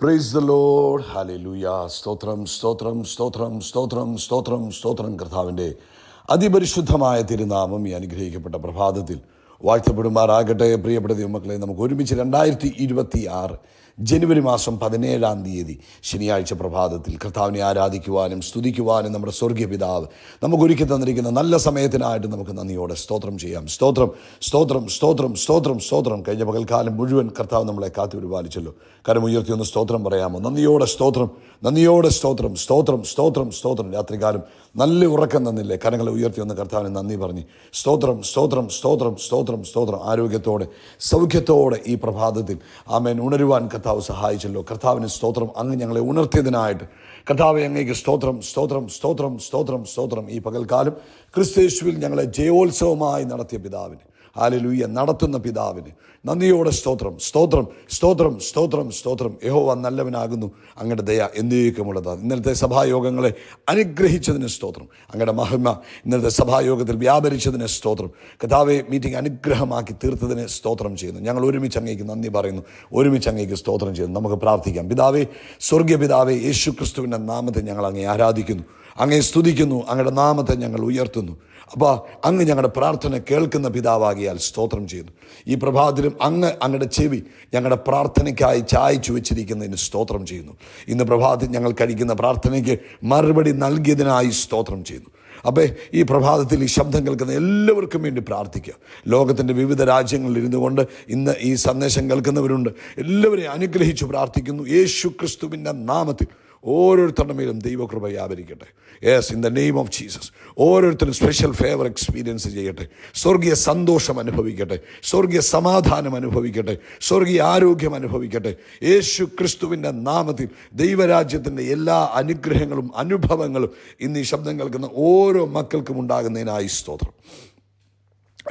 Praise the Lord. Hallelujah. സ്തോത്രം സ്തോത്രം സ്തോത്രം സ്തോത്രം സ്തോത്രം സ്തോത്രം. കർത്താവിൻ്റെ അതിപരിശുദ്ധമായ തിരുനാമം ഈ അനുഗ്രഹിക്കപ്പെട്ട പ്രഭാതത്തിൽ വാഴ്ത്തപ്പെടുമാറാകട്ടെ. പ്രിയപ്പെട്ട ദൈവമക്കളെ, നമുക്ക് ഒരുമിച്ച് 2026 ജനുവരി മാസം 17 ശനിയാഴ്ച പ്രഭാതത്തിൽ കർത്താവിനെ ആരാധിക്കുവാനും സ്തുതിക്കുവാനും നമ്മുടെ സ്വർഗീയ പിതാവ് നമുക്ക് ഒരുക്കി തന്നിരിക്കുന്ന നല്ല സമയത്തിനായിട്ട് നമുക്ക് നന്ദിയോടെ സ്തോത്രം ചെയ്യാം. സ്തോത്രം സ്തോത്രം സ്തോത്രം സ്തോത്രം സ്തോത്രം. കഴിഞ്ഞ പകൽക്കാലം മുഴുവൻ കർത്താവ് നമ്മളെ കാത്തുപരിപാലിച്ചല്ലോ. കരമുയർത്തി ഒന്ന് സ്തോത്രം പറയാമോ? നന്ദിയോടെ സ്തോത്രം, നന്ദിയോടെ സ്തോത്രം, സ്തോത്രം സ്തോത്രം സ്തോത്രം. രാത്രികാലം നല്ല ഉറക്കം തന്നില്ലേ? കരങ്ങളെ ഉയർത്തി ഒന്ന് കർത്താവിന് നന്ദി പറഞ്ഞ് സ്തോത്രം സ്തോത്രം സ്തോത്രം സ്തോത്രം സ്തോത്രം. ആരോഗ്യത്തോടെ സൗഖ്യത്തോടെ ഈ പ്രഭാതത്തിൽ ആമേൻ ഉണരുവാൻ കർത്താവ് സഹായിച്ചല്ലോ. കർത്താവിന് സ്തോത്രം. അങ്ങ് ഞങ്ങളെ ഉണർത്തിയതിനായിട്ട് കർത്താവെ അങ്ങേക്ക് സ്തോത്രം സ്തോത്രം സ്തോത്രം സ്തോത്രം സ്തോത്രം. ഈ പകൽക്കാലം ക്രിസ്തുയേശുവിൽ ഞങ്ങളെ ജയോത്സവമായി നടത്തിയ പിതാവിന്, ഹല്ലേലൂയ, നടത്തുന്ന പിതാവിന് നന്ദിയോടെ സ്തോത്രം സ്തോത്രം സ്തോത്രം സ്തോത്രം സ്തോത്രം. യഹോവ നല്ലവനാകുന്നു, അങ്ങയുടെ ദയ എന്നേക്കുമുള്ളതാണ്. ഇന്നലത്തെ സഭായോഗങ്ങളെ അനുഗ്രഹിച്ചതിന് സ്തോത്രം. അങ്ങയുടെ മഹിമ ഇന്നലത്തെ സഭായോഗത്തിൽ വ്യാപരിച്ചതിന് സ്തോത്രം. കർത്താവെ, മീറ്റിംഗ് അനുഗ്രഹമാക്കി തീർത്തതിന് സ്തോത്രം ചെയ്യുന്നു. ഞങ്ങൾ ഒരുമിച്ച് അങ്ങേക്ക് നന്ദി പറയുന്നു, ഒരുമിച്ച് അങ്ങേക്ക് സ്തോത്രം ചെയ്യുന്നു. നമുക്ക് പ്രാർത്ഥിക്കാം. പിതാവേ, സ്വർഗീയ പിതാവേ, യേശു ക്രിസ്തുവിൻ്റെ നാമത്തെ ഞങ്ങൾ അങ്ങേ ആരാധിക്കുന്നു, അങ്ങേ സ്തുതിക്കുന്നു, അങ്ങയുടെ നാമത്തെ ഞങ്ങൾ ഉയർത്തുന്നു. അപ്പോൾ അങ്ങ് ഞങ്ങളുടെ പ്രാർത്ഥന കേൾക്കുന്ന പിതാവാകിയാൽ സ്തോത്രം ചെയ്യുന്നു. ഈ പ്രഭാതത്തിലും അങ്ങയുടെ ചെവി ഞങ്ങളുടെ പ്രാർത്ഥനയ്ക്കായി ചായച്ചു വെച്ചിരിക്കുന്നതിന് സ്തോത്രം ചെയ്യുന്നു. ഇന്ന് പ്രഭാതത്തിൽ ഞങ്ങൾ കഴിക്കുന്ന പ്രാർത്ഥനയ്ക്ക് മറുപടി നൽകിയതിനായി സ്തോത്രം ചെയ്യുന്നു. അപ്പോൾ ഈ പ്രഭാതത്തിൽ ഈ ശബ്ദം കേൾക്കുന്ന എല്ലാവർക്കും വേണ്ടി പ്രാർത്ഥിക്കുക. ലോകത്തിൻ്റെ വിവിധ രാജ്യങ്ങളിൽ ഇരുന്നു കൊണ്ട് ഇന്ന് ഈ സന്ദേശം കേൾക്കുന്നവരുണ്ട്. എല്ലാവരെയും അനുഗ്രഹിച്ചു പ്രാർത്ഥിക്കുന്നു. യേശു ക്രിസ്തുവിൻ്റെ നാമത്തിൽ ഓരോരുത്തരുടെ മേലും ദൈവകൃപ വ്യാപരിക്കട്ടെ. Yes, in the name of Jesus. ഓരോരുത്തരും സ്പെഷ്യൽ ഫേവർ എക്സ്പീരിയൻസ് ചെയ്യട്ടെ. സ്വർഗീയ സന്തോഷം അനുഭവിക്കട്ടെ, സ്വർഗീയ സമാധാനം അനുഭവിക്കട്ടെ, സ്വർഗീയ ആരോഗ്യം അനുഭവിക്കട്ടെ. യേശു ക്രിസ്തുവിൻ്റെ നാമത്തിൽ ദൈവരാജ്യത്തിൻ്റെ എല്ലാ അനുഗ്രഹങ്ങളും അനുഭവങ്ങളും ഇന്ന് ഈ ശബ്ദം കേൾക്കുന്ന ഓരോ മക്കൾക്കും ഉണ്ടാകുന്നതിനായി സ്തോത്രം.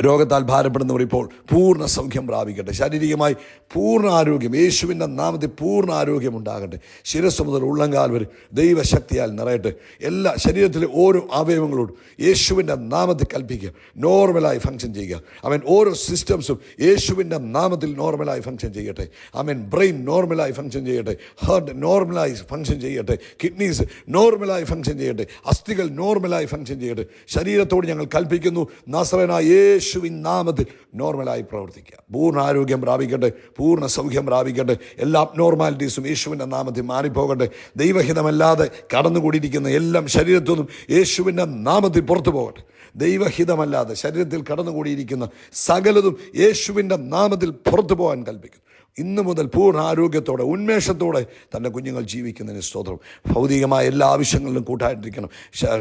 രോഗത്താൽ ഭാരപ്പെടുന്നവർ ഇപ്പോൾ പൂർണ്ണ സൗഖ്യം പ്രാപിക്കട്ടെ. ശാരീരികമായി പൂർണ്ണ ആരോഗ്യം, യേശുവിൻ്റെ നാമത്തിൽ പൂർണ്ണ ആരോഗ്യം ഉണ്ടാകട്ടെ. ശിരസ്സ് മുതൽ ഉള്ളങ്കാൽ വരെ ദൈവശക്തിയാൽ നിറയട്ടെ. എല്ലാ ശരീരത്തിലെ ഓരോ അവയവങ്ങളോടും യേശുവിൻ്റെ നാമത്തിൽ കൽപ്പിക്കുക, നോർമലായി ഫങ്ഷൻ ചെയ്യുക. അവൻ ഓരോ സിസ്റ്റംസും യേശുവിൻ്റെ നാമത്തിൽ നോർമലായി ഫങ്ഷൻ ചെയ്യട്ടെ. അവൻ ബ്രെയിൻ നോർമലായി ഫങ്ഷൻ ചെയ്യട്ടെ, ഹാർട്ട് നോർമലായി ഫങ്ഷൻ ചെയ്യട്ടെ, കിഡ്നീസ് നോർമലായി ഫങ്ഷൻ ചെയ്യട്ടെ, അസ്ഥികൾ നോർമലായി ഫങ്ഷൻ ചെയ്യട്ടെ. ശരീരത്തോട് ഞങ്ങൾ കൽപ്പിക്കുന്നു, നസറേനായ യേശുവിൻ നാമത്തിൽ നോർമലായി പ്രവർത്തിക്കുക. പൂർണ്ണ ആരോഗ്യം പ്രാപിക്കട്ടെ, പൂർണ്ണ സൗഖ്യം പ്രാപിക്കട്ടെ. എല്ലാ അബ്നോർമാലിറ്റീസും യേശുവിൻ്റെ നാമത്തിൽ മാറിപ്പോകട്ടെ. ദൈവഹിതമല്ലാതെ കടന്നുകൂടിയിരിക്കുന്ന എല്ലാം ശരീരത്തിൽ നിന്നും യേശുവിൻ്റെ നാമത്തിൽ പുറത്തു പോകട്ടെ. ദൈവഹിതമല്ലാതെ ശരീരത്തിൽ കടന്നുകൂടിയിരിക്കുന്ന സകലതും യേശുവിൻ്റെ നാമത്തിൽ പുറത്തു പോകാൻ കൽപ്പിക്കുന്നു. ഇന്നു മുതൽ പൂർണ്ണ ആരോഗ്യത്തോടെ ഉന്മേഷത്തോടെ തൻ്റെ കുഞ്ഞുങ്ങൾ ജീവിക്കുന്നതിന് സ്തോത്രം. ഭൗതികമായ എല്ലാ ആവശ്യങ്ങളിലും കൂട്ടായിട്ടിരിക്കണം.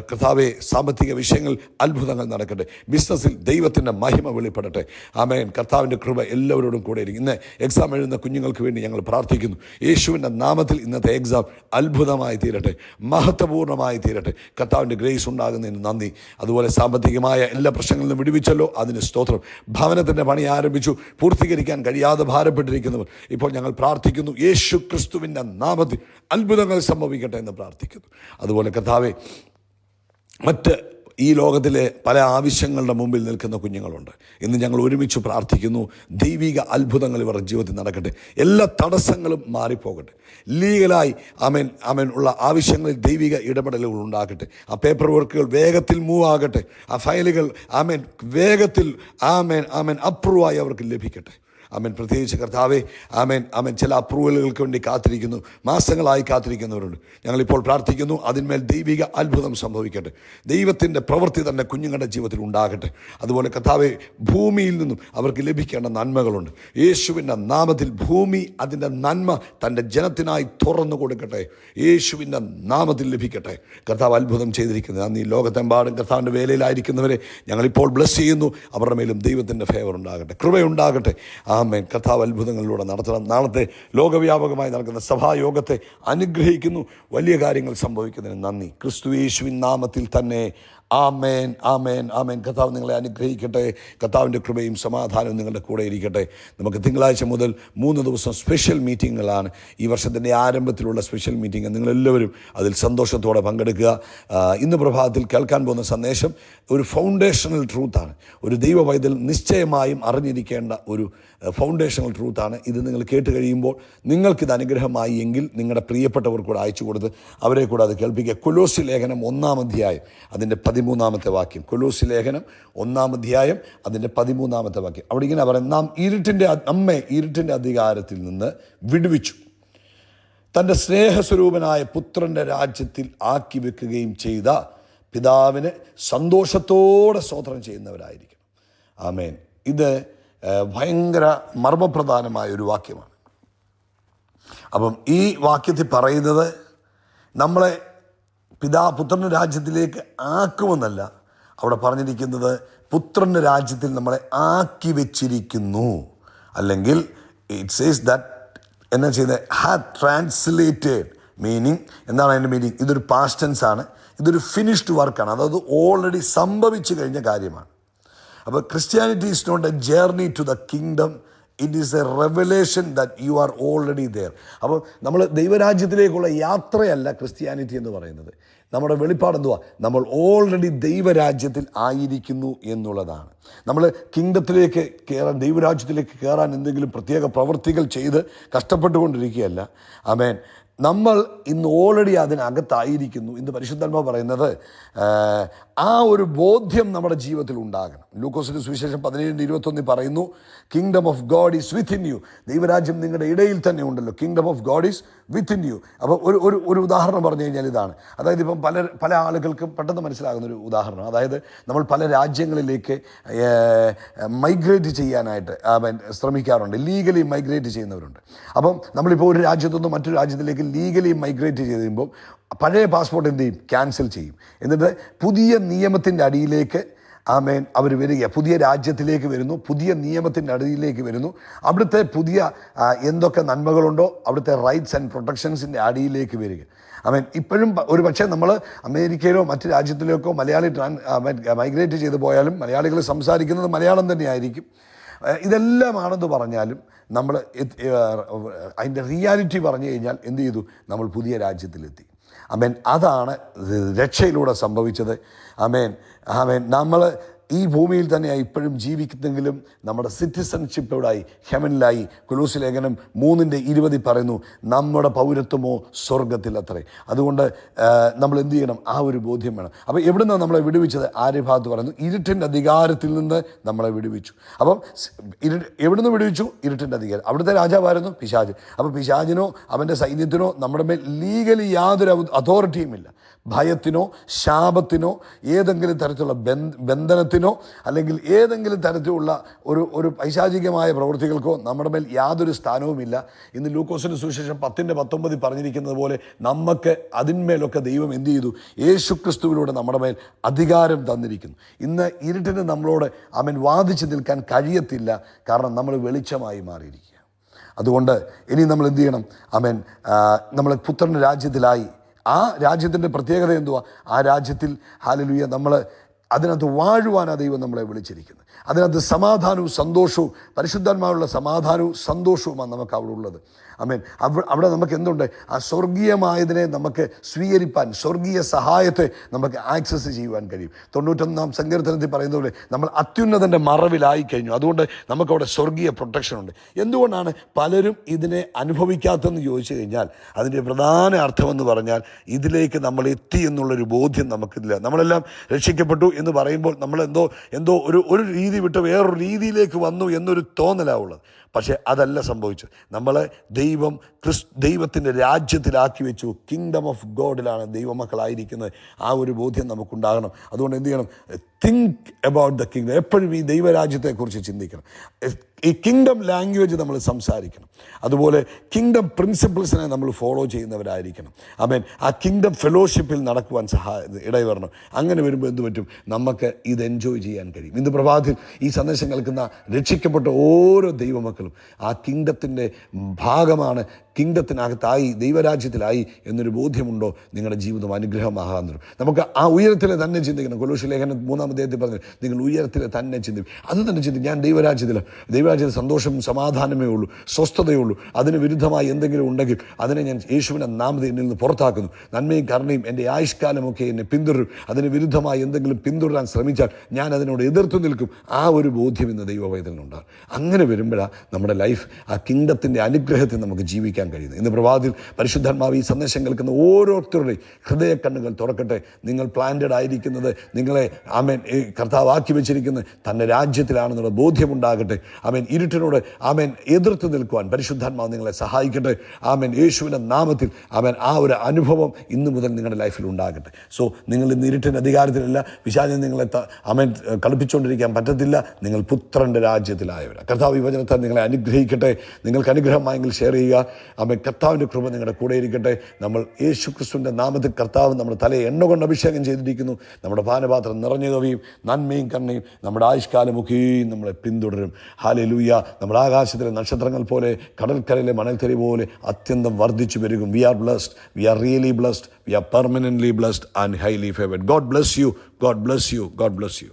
കർത്താവേ, സാമ്പത്തിക വിഷയങ്ങളിൽ അത്ഭുതങ്ങൾ നടക്കട്ടെ. ബിസിനസ്സിൽ ദൈവത്തിൻ്റെ മഹിമ വെളിപ്പെടട്ടെ. ആമേൻ. കർത്താവിൻ്റെ കൃപ എല്ലാവരോടും കൂടെ ഇരിക്കും. ഇന്ന് എക്സാം എഴുതുന്ന കുഞ്ഞുങ്ങൾക്ക് വേണ്ടി ഞങ്ങൾ പ്രാർത്ഥിക്കുന്നു. യേശുവിൻ്റെ നാമത്തിൽ ഇന്നത്തെ എക്സാം അത്ഭുതമായി തീരട്ടെ, മഹത്വപൂർണ്ണമായി തീരട്ടെ. കർത്താവിൻ്റെ ഗ്രേസ് ഉണ്ടാകുന്നതിന് നന്ദി. അതുപോലെ സാമ്പത്തികമായ എല്ലാ പ്രശ്നങ്ങളിലും വിടുവിച്ചല്ലോ, അതിന് സ്തോത്രം. ഭവനത്തിൻ്റെ പണി ആരംഭിച്ചു, പൂർത്തീകരിക്കാൻ കഴിയാതെ ഭാരപ്പെട്ടിരിക്കുന്നവർ ഇപ്പോൾ ഞങ്ങൾ പ്രാർത്ഥിക്കുന്നു, യേശു ക്രിസ്തുവിൻ്റെ നാമത്തിൽ അത്ഭുതങ്ങൾ സംഭവിക്കട്ടെ എന്ന് പ്രാർത്ഥിക്കുന്നു. അതുപോലെ കർത്താവേ, മറ്റ് ഈ ലോകത്തിലെ പല ആവശ്യങ്ങളുടെ മുമ്പിൽ നിൽക്കുന്ന കുഞ്ഞുങ്ങളുണ്ട്. ഇന്ന് ഞങ്ങൾ ഒരുമിച്ച് പ്രാർത്ഥിക്കുന്നു, ദൈവിക അത്ഭുതങ്ങൾ ഇവരുടെ ജീവിതത്തിൽ നടക്കട്ടെ. എല്ലാ തടസ്സങ്ങളും മാറിപ്പോകട്ടെ. ലീഗലായി ആമേൻ ഉള്ള ആവശ്യങ്ങളിൽ ദൈവിക ഇടപെടലുകൾ ഉണ്ടാകട്ടെ. ആ പേപ്പർ വർക്കുകൾ വേഗത്തിൽ മൂവ് ആകട്ടെ. ആ ഫയലുകൾ വേഗത്തിൽ അപ്രൂവായി അവർക്ക് ലഭിക്കട്ടെ. ആമേൻ. പ്രത്യേകിച്ച് കർത്താവേ, ആമേൻ ചില അപ്രൂവലുകൾക്ക് വേണ്ടി കാത്തിരിക്കുന്നു, മാസങ്ങളായി കാത്തിരിക്കുന്നവരുണ്ട്. ഞങ്ങളിപ്പോൾ പ്രാർത്ഥിക്കുന്നു, അതിന്മേൽ ദൈവിക അത്ഭുതം സംഭവിക്കട്ടെ. ദൈവത്തിൻ്റെ പ്രവൃത്തി തന്നെ കുഞ്ഞുങ്ങളുടെ ജീവിതത്തിൽ ഉണ്ടാകട്ടെ. അതുപോലെ കർത്താവേ, ഭൂമിയിൽ നിന്നും അവർക്ക് ലഭിക്കേണ്ട നന്മകളുണ്ട്. യേശുവിൻ്റെ നാമത്തിൽ ഭൂമി അതിൻ്റെ നന്മ തൻ്റെ ജനത്തിനായി തുറന്നു കൊടുക്കട്ടെ. യേശുവിൻ്റെ നാമത്തിൽ ലഭിക്കട്ടെ. കർത്താവ് അത്ഭുതം ചെയ്തിരിക്കുന്നത് നന്ദി. ലോകത്തെമ്പാടും കർത്താവിൻ്റെ വേലയിലായിരിക്കുന്നവരെ ഞങ്ങളിപ്പോൾ ബ്ലസ് ചെയ്യുന്നു. അവരുടെ മേലും ദൈവത്തിൻ്റെ ഫേവർ ഉണ്ടാകട്ടെ, കൃപയുണ്ടാകട്ടെ. ആമേൻ. കർത്താവ് അത്ഭുതങ്ങളിലൂടെ നടത്തണം. നാളത്തെ ലോകവ്യാപകമായി നടക്കുന്ന സഭായോഗത്തെ അനുഗ്രഹിക്കുന്നു. വലിയ കാര്യങ്ങൾ സംഭവിക്കുന്നതിന് നന്ദി. ക്രിസ്തു യേശുവിൻ നാമത്തിൽ തന്നെ ആമേൻ, ആമേൻ, ആമേൻ. കർത്താവ് നിങ്ങളെ അനുഗ്രഹിക്കട്ടെ. കർത്താവിൻ്റെ കൃപയും സമാധാനവും നിങ്ങളുടെ കൂടെ ഇരിക്കട്ടെ. നമുക്ക് തിങ്കളാഴ്ച മുതൽ 3 ദിവസം സ്പെഷ്യൽ മീറ്റിങ്ങുകളാണ്. ഈ വർഷത്തിൻ്റെ ആരംഭത്തിലുള്ള സ്പെഷ്യൽ മീറ്റിംഗ്. നിങ്ങളെല്ലാവരും അതിൽ സന്തോഷത്തോടെ പങ്കെടുക്കുക. ഇന്ന് പ്രഭാതത്തിൽ കേൾക്കാൻ പോകുന്ന സന്ദേശം ഒരു ഫൗണ്ടേഷണൽ ട്രൂത്താണ്. ഒരു ദൈവ പൈതൽ നിശ്ചയമായും അറിഞ്ഞിരിക്കേണ്ട ഒരു ഫൗണ്ടേഷണൽ ട്രൂത്താണ്. ഇത് നിങ്ങൾ കേട്ട് കഴിയുമ്പോൾ നിങ്ങൾക്കിത് അനുഗ്രഹമായി എങ്കിൽ നിങ്ങളുടെ പ്രിയപ്പെട്ടവർ കൂടെ അയച്ചു കൊടുത്ത് അവരെ കൂടെ അത് കേൾപ്പിക്കുക. കൊലോസ്യ ലേഖനം 1-ാം അധ്യായം അതിൻ്റെ 13-ാമത്തെ വാക്യം. കൊലോസ്യ ലേഖനം 1-ാം അധ്യായം അതിൻ്റെ 13-ാമത്തെ വാക്യം. അവിടെ ഇങ്ങനെ പറയും, നാം നമ്മെ ഇരുട്ടിൻ്റെ അധികാരത്തിൽ നിന്ന് വിടുവിച്ചു, തൻ്റെ സ്നേഹസ്വരൂപനായ പുത്രൻ്റെ രാജ്യത്തിൽ ആക്കി വെക്കുകയും ചെയ്ത പിതാവിന് സന്തോഷത്തോടെ സ്തോത്രം ചെയ്യുന്നവരായിരിക്കണം. ആമേൻ. ഇത് ഭയങ്കര മർമ്മപ്രധാനമായ ഒരു വാക്യമാണ്. അപ്പം ഈ വാക്യത്തിൽ പറയുന്നത് നമ്മളെ പുത്രൻ്റെ രാജ്യത്തിലേക്ക് ആക്കുമെന്നല്ല. അവിടെ പറഞ്ഞിരിക്കുന്നത് പുത്രൻ്റെ രാജ്യത്തിൽ നമ്മളെ ആക്കി വെച്ചിരിക്കുന്നു. അല്ലെങ്കിൽ ഇറ്റ് സേസ് ദാറ്റ് എന്നാ ചെയ്യുന്നത്, ഹാഡ് ട്രാൻസ്ലേറ്റഡ്. മീനിങ് എന്താണ് അതിൻ്റെ മീനിങ്? ഇതൊരു പാസ്റ്റ് ടെൻസ് ആണ്. ഇതൊരു ഫിനിഷ്ഡ് വർക്കാണ്. അതായത് ഓൾറെഡി സംഭവിച്ചു കഴിഞ്ഞ കാര്യമാണ്. അപ്പോൾ Christianity is not a journey to the kingdom, it is a revelation that you are already there. അപ്പോൾ നമ്മൾ ദൈവരാജ്യത്തിലേക്കുള്ള യാത്രയല്ല ക്രിസ്ത്യാനിറ്റി എന്ന് പറയുന്നത്. നമ്മുടെ വെളിപ്പാട് എന്തുവാ? നമ്മൾ ഓൾറെഡി ദൈവരാജ്യത്തിൽ ആയിരിക്കുന്നു എന്നുള്ളതാണ്. നമ്മൾ കിങ്ഡത്തിലേക്ക് കയറാൻ, ദൈവരാജ്യത്തിലേക്ക് കയറാൻ എന്തെങ്കിലും പ്രത്യേക പ്രവൃത്തികൾ ചെയ്ത് കഷ്ടപ്പെട്ടുകൊണ്ടിരിക്കുകയല്ല. ആമേൻ. നമ്മൾ ഇന്ന് ഓൾറെഡി അതിനകത്തായിരിക്കുന്നു. ഇന്ന് പരിശുദ്ധാത്മാവ് പറയുന്നത് ആ ഒരു ബോധ്യം നമ്മുടെ ജീവിതത്തിൽ ഉണ്ടാകണം. ലൂക്കോസിന്റെ സുവിശേഷം 17:21 പറയുന്നു, kingdom of God is within you. ദൈവരാജ്യം നിങ്ങളുടെ ഇടയിൽ തന്നെ ഉണ്ടല്ലോ. Kingdom of God is within you. അപ്പോൾ ഒരു ഉദാഹരണം പറഞ്ഞു കഴിഞ്ഞാൽ ഇതാണ്. അതായത് ഇപ്പം പല ആളുകൾക്കും പെട്ടെന്ന് മനസ്സിലാകുന്നൊരു ഉദാഹരണം. അതായത് നമ്മൾ പല രാജ്യങ്ങളിലേക്ക് മൈഗ്രേറ്റ് ചെയ്യാനായിട്ട് ശ്രമിക്കാറുണ്ട്. ലീഗലി മൈഗ്രേറ്റ് ചെയ്യുന്നവരുണ്ട്. അപ്പം നമ്മളിപ്പോൾ ഒരു രാജ്യത്തുനിന്ന് മറ്റൊരു രാജ്യത്തിലേക്ക് ലീഗലി മൈഗ്രേറ്റ് ചെയ്ത് കഴിയുമ്പോൾ പഴയ പാസ്പോർട്ട് എന്ത് ചെയ്യും? ക്യാൻസൽ ചെയ്യും. എന്നിട്ട് പുതിയ നിയമത്തിൻ്റെ അടിയിലേക്ക് അവർ വരിക. പുതിയ രാജ്യത്തിലേക്ക് വരുന്നു, പുതിയ നിയമത്തിൻ്റെ അടിയിലേക്ക് വരുന്നു. അവിടുത്തെ പുതിയ എന്തൊക്കെ നന്മകളുണ്ടോ അവിടുത്തെ റൈറ്റ്സ് ആൻഡ് പ്രൊട്ടക്ഷൻസിൻ്റെ അടിയിലേക്ക് വരിക. ഇപ്പോഴും ഒരു പക്ഷേ നമ്മൾ അമേരിക്കയിലോ മറ്റ് രാജ്യത്തിലേക്കോ മൈഗ്രേറ്റ് ചെയ്ത് പോയാലും മലയാളികൾ സംസാരിക്കുന്നത് മലയാളം തന്നെയായിരിക്കും. ഇതെല്ലാമാണെന്ന് പറഞ്ഞാലും നമ്മൾ അതിൻ്റെ റിയാലിറ്റി പറഞ്ഞു കഴിഞ്ഞാൽ എന്ത് ചെയ്തു? നമ്മൾ പുതിയ രാജ്യത്തിലെത്തി. അതാണ് രക്ഷയിലൂടെ സംഭവിച്ചത്. നമ്മൾ ഈ ഭൂമിയിൽ തന്നെയായി ഇപ്പോഴും ജീവിക്കുന്നെങ്കിലും നമ്മുടെ സിറ്റിസൺഷിപ്പോടായി ഹെവനിലായി. കൊലോസ്യ ലേഖനം 3:20 പറയുന്നു, നമ്മുടെ പൗരത്വമോ സ്വർഗത്തിൽ അത്രേ. അതുകൊണ്ട് നമ്മൾ എന്ത് ചെയ്യണം? ആ ഒരു ബോധ്യം വേണം. അപ്പോൾ എവിടുന്നാണ് നമ്മളെ വിടുവിച്ചത്? ആര്യഭാഗത്ത് പറയുന്നു, ഇരുട്ടിൻ്റെ അധികാരത്തിൽ നിന്ന് നമ്മളെ വിടുവിച്ചു. അപ്പം എവിടുന്ന് വിടുവിച്ചു? ഇരുട്ടിൻ്റെ അധികാരം. അവിടുത്തെ രാജാവായിരുന്നു പിശാച്. അപ്പോൾ പിശാചിനോ അവൻ്റെ സൈന്യത്തിനോ നമ്മുടെ മേൽ ലീഗലി യാതൊരു അതോറിറ്റിയുമില്ല. ഭയത്തിനോ ശാപത്തിനോ ഏതെങ്കിലും തരത്തിലുള്ള ബന്ധനത്തിനോ അല്ലെങ്കിൽ ഏതെങ്കിലും തരത്തിലുള്ള ഒരു പൈശാചികമായ പ്രവൃത്തികൾക്കോ നമ്മുടെ മേൽ യാതൊരു സ്ഥാനവുമില്ല. ഇന്ന് ലൂക്കോസിന്റെ സുവിശേഷം 10:19 പറഞ്ഞിരിക്കുന്നത് പോലെ നമുക്ക് അതിന്മേലൊക്കെ ദൈവം എന്ത് ചെയ്തു? യേശുക്രിസ്തുവിലൂടെ നമ്മുടെ മേൽ അധികാരം തന്നിരിക്കുന്നു. ഇന്ന് ഇരുട്ടിന് നമ്മളോട് വാദിച്ചു നിൽക്കാൻ കഴിയത്തില്ല. കാരണം നമ്മൾ വെളിച്ചമായി മാറിയിരിക്കുക. അതുകൊണ്ട് ഇനി നമ്മൾ എന്ത് ചെയ്യണം? നമ്മൾ പുത്രൻ്റെ രാജ്യത്തിലായി. ആ രാജ്യത്തിൻ്റെ പ്രത്യേകത എന്തുവാ? ആ രാജ്യത്തിൽ ഹല്ലേലൂയ നമ്മൾ അതിനകത്ത് വാഴുവാനാണ് ദൈവം നമ്മളെ വിളിച്ചിരിക്കുന്നത്. അതിനകത്ത് സമാധാനവും സന്തോഷവും, പരിശുദ്ധാത്മാവുള്ള സമാധാനവും സന്തോഷവുമാണ് നമുക്ക് അവിടെ ഉള്ളത്. അവിടെ നമുക്ക് എന്തുണ്ട്? ആ സ്വർഗീയമായതിനെ നമുക്ക് സ്വീകരിപ്പാൻ, സ്വർഗീയ സഹായത്തെ നമുക്ക് ആക്സസ് ചെയ്യുവാൻ കഴിയും. 91-ാം സങ്കീർത്തനത്തിൽ പറയുന്ന പോലെ നമ്മൾ അത്യുന്നതൻ്റെ മറവിലായി കഴിഞ്ഞു. അതുകൊണ്ട് നമുക്കവിടെ സ്വർഗീയ പ്രൊട്ടക്ഷൻ ഉണ്ട്. എന്തുകൊണ്ടാണ് പലരും ഇതിനെ അനുഭവിക്കാത്തതെന്ന് ചോദിച്ചു കഴിഞ്ഞാൽ അതിൻ്റെ പ്രധാന അർത്ഥമെന്ന് പറഞ്ഞാൽ ഇതിലേക്ക് നമ്മൾ എത്തി എന്നുള്ളൊരു ബോധ്യം നമുക്കില്ല. നമ്മളെല്ലാം രക്ഷിക്കപ്പെട്ടു എന്ന് പറയുമ്പോൾ നമ്മൾ എന്തോ ഒരു രീതി വിട്ട് വേറൊരു രീതിയിലേക്ക് വന്നു എന്നൊരു തോന്നലാവുള്ളത്. പക്ഷേ അതല്ല സംഭവിച്ചത്. നമ്മളെ ദൈവത്തിൻ്റെ രാജ്യത്തിലാക്കി വെച്ചു. കിങ്ഡം ഓഫ് ഗോഡിലാണ് ദൈവമക്കളായിരിക്കുന്നത്. ആ ഒരു ബോധ്യം നമുക്കുണ്ടാകണം. അതുകൊണ്ട് എന്ത് ചെയ്യണം? Think about the kingdom. എപ്പോഴും ഈ ദൈവരാജ്യത്തെക്കുറിച്ച് ചിന്തിക്കണം. ഈ കിങ്ഡം ലാംഗ്വേജ് നമ്മൾ സംസാരിക്കണം. അതുപോലെ കിങ്ഡം പ്രിൻസിപ്പിൾസിനെ നമ്മൾ ഫോളോ ചെയ്യുന്നവരായിരിക്കണം. ആ കിങ്ഡം ഫെലോഷിപ്പിൽ നടക്കുവാൻ ഇടവരണം. അങ്ങനെ വരുമ്പോൾ എന്ത് പറ്റും? നമുക്ക് ഇത് എൻജോയ് ചെയ്യാൻ കഴിയും. ഇന്ന് പ്രഭാതത്തിൽ ഈ സന്ദേശം കേൾക്കുന്ന രക്ഷിക്കപ്പെട്ട ഓരോ ദൈവമക്കളും ആ കിങ്ഡത്തിൻ്റെ ഭാഗമാണ്. കിങ്ഡത്തിനകത്തായി, ദൈവരാജ്യത്തിലായി എന്നൊരു ബോധ്യമുണ്ടോ, നിങ്ങളുടെ ജീവിതം അനുഗ്രഹമാകാൻ തുടങ്ങും. നമുക്ക് ആ ഉയരത്തിലെ തന്നെ ചിന്തിക്കണം. കൊലോസ്യ ലേഖനം 3-ാം അധ്യായത്തിൽ പറഞ്ഞു, നിങ്ങൾ ഉയരത്തിലെ തന്നെ ചിന്തിക്കും. അത് തന്നെ ചിന്തിക്കും. ഞാൻ ദൈവരാജ്യത്തിൽ സന്തോഷവും സമാധാനമേ ഉള്ളൂ, സ്വസ്ഥതയേ ഉള്ളൂ. അതിന് വിരുദ്ധമായി എന്തെങ്കിലും ഉണ്ടെങ്കിൽ അതിനെ ഞാൻ യേശുവിൻ്റെ നാമത്തിൽ എന്നിൽ നിന്ന് പുറത്താക്കുന്നു. നന്മയും കരുണയും എൻ്റെ ആയുഷ്കാലമൊക്കെ എന്നെ പിന്തുടരും. അതിന് വിരുദ്ധമായി എന്തെങ്കിലും പിന്തുടരാൻ ശ്രമിച്ചാൽ ഞാൻ അതിനോട് എതിർത്ത് നിൽക്കും. ആ ഒരു ബോധ്യം ഇന്ന് ദൈവവൈതലിനുണ്ടാകും. അങ്ങനെ വരുമ്പോഴാണ് നമ്മുടെ ലൈഫ് ആ കിങ്ഡത്തിൻ്റെ അനുഗ്രഹത്തിൽ നമുക്ക് ജീവിക്കാൻ കഴിയുന്നത്. ഇന്ന് പ്രഭാതത്തിൽ പരിശുദ്ധാത്മാവ് ഈ സന്ദേശം കേൾക്കുന്ന ഓരോരുത്തരുടെയും ഹൃദയ കണ്ണുകൾ തുറക്കട്ടെ. നിങ്ങൾ പ്ലാന്റഡ് ആയിരിക്കുന്നത്, നിങ്ങളെ ആമേൻ കർത്താവ് ആക്കി വെച്ചിരിക്കുന്നത് തൻ്റെ രാജ്യത്തിലാണെന്നുള്ള ബോധ്യമുണ്ടാകട്ടെ. ആമേൻ ഇരുട്ടിനോട് ആമേൻ എതിർത്ത് നിൽക്കുവാൻ പരിശുദ്ധാത്മാവ് നിങ്ങളെ സഹായിക്കട്ടെ. ആമേൻ യേശുവിൻ്റെ നാമത്തിൽ ആമേൻ ആ ഒരു അനുഭവം ഇന്നു മുതൽ നിങ്ങളുടെ ലൈഫിൽ ഉണ്ടാകട്ടെ. സോ നിങ്ങൾ ഇന്ന് ഇരുട്ടിൻ്റെ അധികാരത്തിലല്ല, പിശാചിനെ നിങ്ങളെ ആമേൻ കളിപ്പിച്ചുകൊണ്ടിരിക്കാൻ പറ്റത്തില്ല. നിങ്ങൾ പുത്രൻ്റെ രാജ്യത്തിലായവരാണ്. കർത്താവ് ഈ വചനത്താൽ നിങ്ങളെ അനുഗ്രഹിക്കട്ടെ. നിങ്ങൾക്ക് അനുഗ്രഹമായെങ്കിൽ ഷെയർ ചെയ്യുക. ആമേൻ കർത്താവിൻ്റെ കൃപ നിങ്ങളുടെ കൂടെ ഇരിക്കട്ടെ. നമ്മൾ യേശു ക്രിസ്തുവിൻ്റെ നാമത്തിൽ കർത്താവ് നമ്മുടെ തലയെ എണ്ണ കൊണ്ട് അഭിഷേകം ചെയ്തിരിക്കുന്നു. നമ്മുടെ പാനപാത്രം നിറഞ്ഞു കവിയും നന്മയും കരുണയും നമ്മുടെ ആയുഷ്കാലമൊക്കെയും നമ്മളെ പിന്തുടരും. ഹല്ലേലൂയ. നമ്മുടെ ആകാശത്തിലെ നക്ഷത്രങ്ങൾ പോലെ, കടൽക്കരയിലെ മണൽത്തരി പോലെ അത്യന്തം വർദ്ധിച്ചു വരികയും. We are blessed, we are really blessed, we are permanently blessed and highly favoured. God bless you, God bless you, God bless U.